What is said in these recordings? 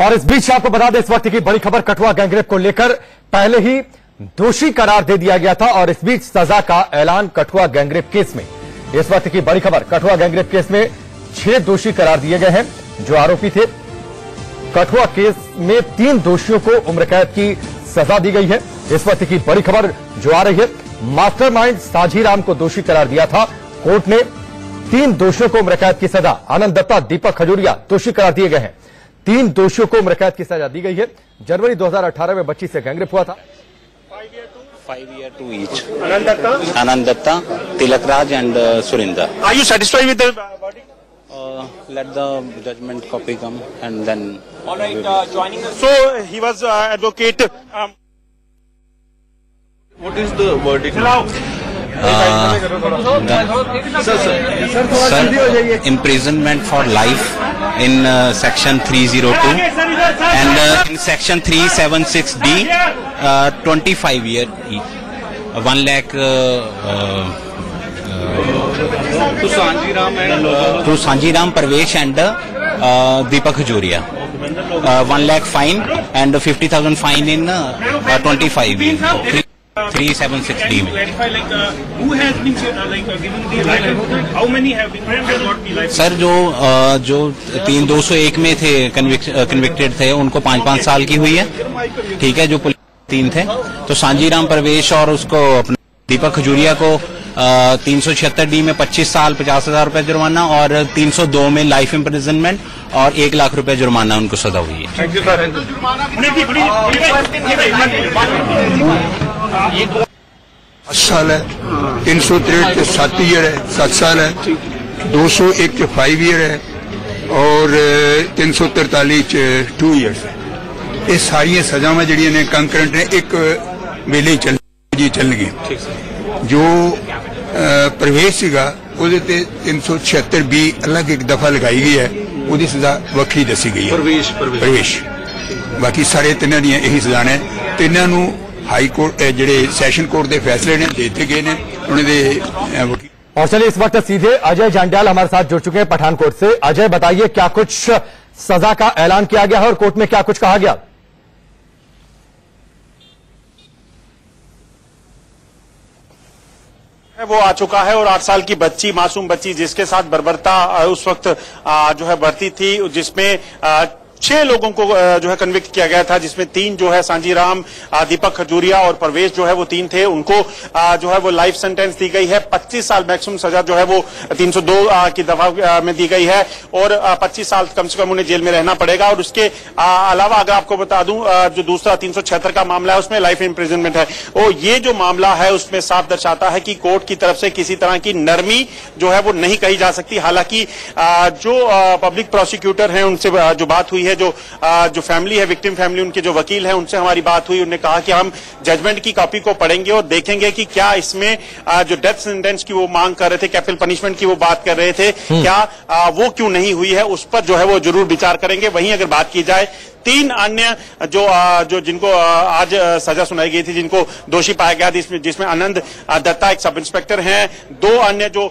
और इस बीच आपको बता दें, इस वक्त की बड़ी खबर कठुआ गैंगरेप को लेकर पहले ही दोषी करार दे दिया गया था और इस बीच सजा का ऐलान कठुआ गैंगरेप केस में। इस वक्त की बड़ी खबर, कठुआ गैंगरेप केस में 6 दोषी करार दिए गए हैं जो आरोपी थे। कठुआ केस में 3 दोषियों को उम्र कैद की सजा दी गई है। इस वक्त की बड़ी खबर जो आ रही है, मास्टरमाइंड साझीराम को दोषी करार दिया था कोर्ट ने। 3 दोषियों को उम्र कैद की सजा, आनंद दत्ता, दीपक खजूरिया दोषी करार दिए गए हैं। 3 दोषियों को उम्र कैद की सजा दी गई है। जनवरी 2018 में बच्ची से गैंगरेप हुआ था। 5 year to each. Anand Datta, Tilak Raj and Surinder. Are you satisfied with the verdict? Let the judgment copy come and then. All right, joining us. So he was advocate. What is the verdict? Sir, imprisonment for life in section 302 and in section 376D 25 year each. 1 lakh to Sanjiram Parvesh and Deepak Khajuria. 1 lakh fine and 50,000 fine in 25 years. 376D में. Who has been given the life? How many have been got the life? Sir जो 201 में थे convicted थे उनको 5-5 साल की हुई है, ठीक है। जो 3 थे तो सांजीराम परवेश और उसको अपने दीपक खजूरिया को 376D में 25 साल 50,000 रुपए जुर्माना और 302 में लाइफ इम्प्रिजनमेंट और 1 लाख रुपए जुर्माना उनको सजा हुई है। 10 साल है, 363 के 7 ईयर है, 7 साल है, 201 के 5 ईयर है और 343 2 ईयर्स है। ये सारिया सजावां जिहड़ियां ने कंकरेंट ने एक वेले चल गई। जो प्रवेश सीगा ਉਹਦੇ ਤੇ 376B अलग एक दफा लगाई गई है, ਉਹਦੀ सजा ਵੱਖਰੀ दसी गई है। प्रवेश बाकी सारे तिन्हां ਦੀਆਂ ਇਹੀ सजा ने। तिन्हां ਨੂੰ हाई कोर्ट जिहड़े सैशन कोर्ट के फैसले ने देते गए ने उन्होंने। और चलिए इस वक्त सीधे अजय जांड्याल हमारे साथ जुड़ चुके हैं पठानकोट से। अजय, बताइए क्या कुछ सजा का ऐलान किया गया है और कोर्ट में क्या कुछ कहा गया? वो आ चुका है और 8 साल की बच्ची, मासूम बच्ची जिसके साथ बर्बरता उस वक्त जो है बढ़ती थी, जिसमें 6 लोगों को जो है कन्विक्ट किया गया था, जिसमें 3 जो है सांजीराम, दीपक खजूरिया और परवेश जो है वो 3 थे। उनको जो है वो लाइफ सेंटेंस दी गई है। 25 साल मैक्सिमम सजा जो है वो 302 की दफा में दी गई है और 25 साल कम से कम उन्हें जेल में रहना पड़ेगा। और उसके अलावा अगर आपको बता दूं, जो दूसरा 376 का मामला है उसमें लाइफ इम्प्रिजनमेंट है। और ये जो मामला है उसमें साफ दर्शाता है कि कोर्ट की तरफ से किसी तरह की नरमी जो है वो नहीं कही जा सकती। हालांकि जो पब्लिक प्रोसिक्यूटर हैं उनसे जो बात हुई है, जो फैमिली है, विक्टिम फैमिली, उनके जो वकील हैं उनसे हमारी बात हुई। उन्होंने कहा कि हम जजमेंट की कॉपी को पढ़ेंगे और देखेंगे कि क्या इसमें जो डेथ सेंटेंस की वो मांग कर रहे थे, कैपिटल पनिशमेंट की वो बात कर रहे थे, क्या वो क्यों नहीं हुई है, उस पर जो है वो जरूर विचार करेंगे। वहीं अगर बात की जाए 3 अन्य जो जिनको आज सजा सुनाई गई थी, जिनको दोषी पाया गया, जिसमें आनंद दत्ता एक सब इंस्पेक्टर हैं, 2 अन्य जो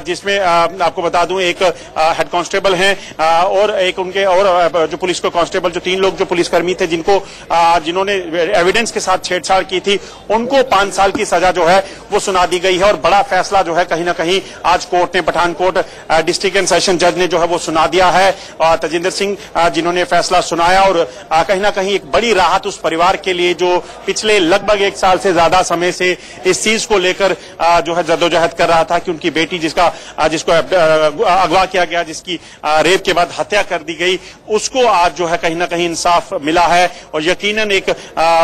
जिसमें आपको बता दूं एक हेड कांस्टेबल हैं और एक उनके और जो पुलिस को कांस्टेबल, जो 3 लोग जो पुलिसकर्मी थे जिन्होंने एविडेंस के साथ छेड़छाड़ की थी, उनको 5 साल की सजा जो है वो सुना दी गई है। और बड़ा फैसला जो है कहीं ना कहीं आज कोर्ट ने, पठानकोट डिस्ट्रिक्ट एंड सेशन जज ने जो है वो सुना दिया है। तजिंदर सिंह जिन्होंने फैसला सुनाया और कहीं ना कहीं एक बड़ी राहत उस परिवार के लिए जो पिछले लगभग 1 साल से ज्यादा समय से इस चीज को लेकर जो है जद्दोजहद कर रहा था कि उनकी बेटी जिसको अगवा किया गया, जिसकी रेप के बाद हत्या कर दी गई, उसको आज जो है कहीं ना कहीं इंसाफ मिला है और यकीनन एक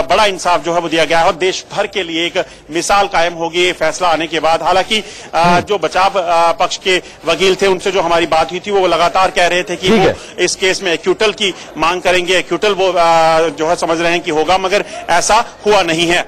बड़ा इंसाफ जो है वो दिया गया है और देश भर के लिए एक मिसाल कायम होगी फैसला आने के बाद। हालांकि जो बचाव पक्ष के वकील थे उनसे जो हमारी बात हुई थी वो लगातार कह रहे थे कि वो इस केस में एक्यूटल की मांग करेंगे। एक्यूटल वो जो है समझ रहे हैं कि होगा, मगर ऐसा हुआ नहीं है।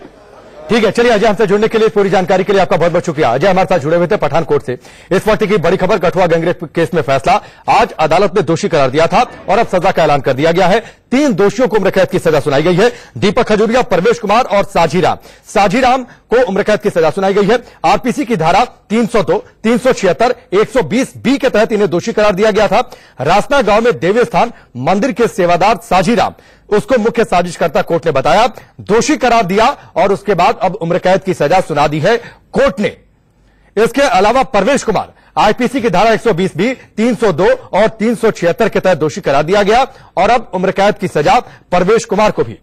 ठीक है, चलिए अजय, हमसे जुड़ने के लिए, पूरी जानकारी के लिए आपका बहुत बहुत शुक्रिया। अजय हमारे साथ जुड़े हुए थे पठानकोट से। इस वक्त की बड़ी खबर, कठुआ गैंगरेप केस में फैसला, आज अदालत ने दोषी करार दिया था और अब सजा का ऐलान कर दिया गया है। 3 दोषियों को उम्र कैद की सजा सुनाई गई है। दीपक खजूरिया, परवेश कुमार और साझीराम को उम्र कैद की सजा सुनाई गई है। आरपीसी की धारा 302, 376, 120 बी के तहत इन्हें दोषी करार दिया गया था। रासना गांव में देवस्थान मंदिर के सेवादार साझीराम, उसको मुख्य साजिशकर्ता कोर्ट ने बताया, दोषी करार दिया और उसके बाद अब उम्र कैद की सजा सुना दी है कोर्ट ने। इसके अलावा परवेश कुमार आईपीसी की धारा 120 बी, 302 और 376 के तहत दोषी करार दिया गया और अब उम्र कैद की सजा परवेश कुमार को भी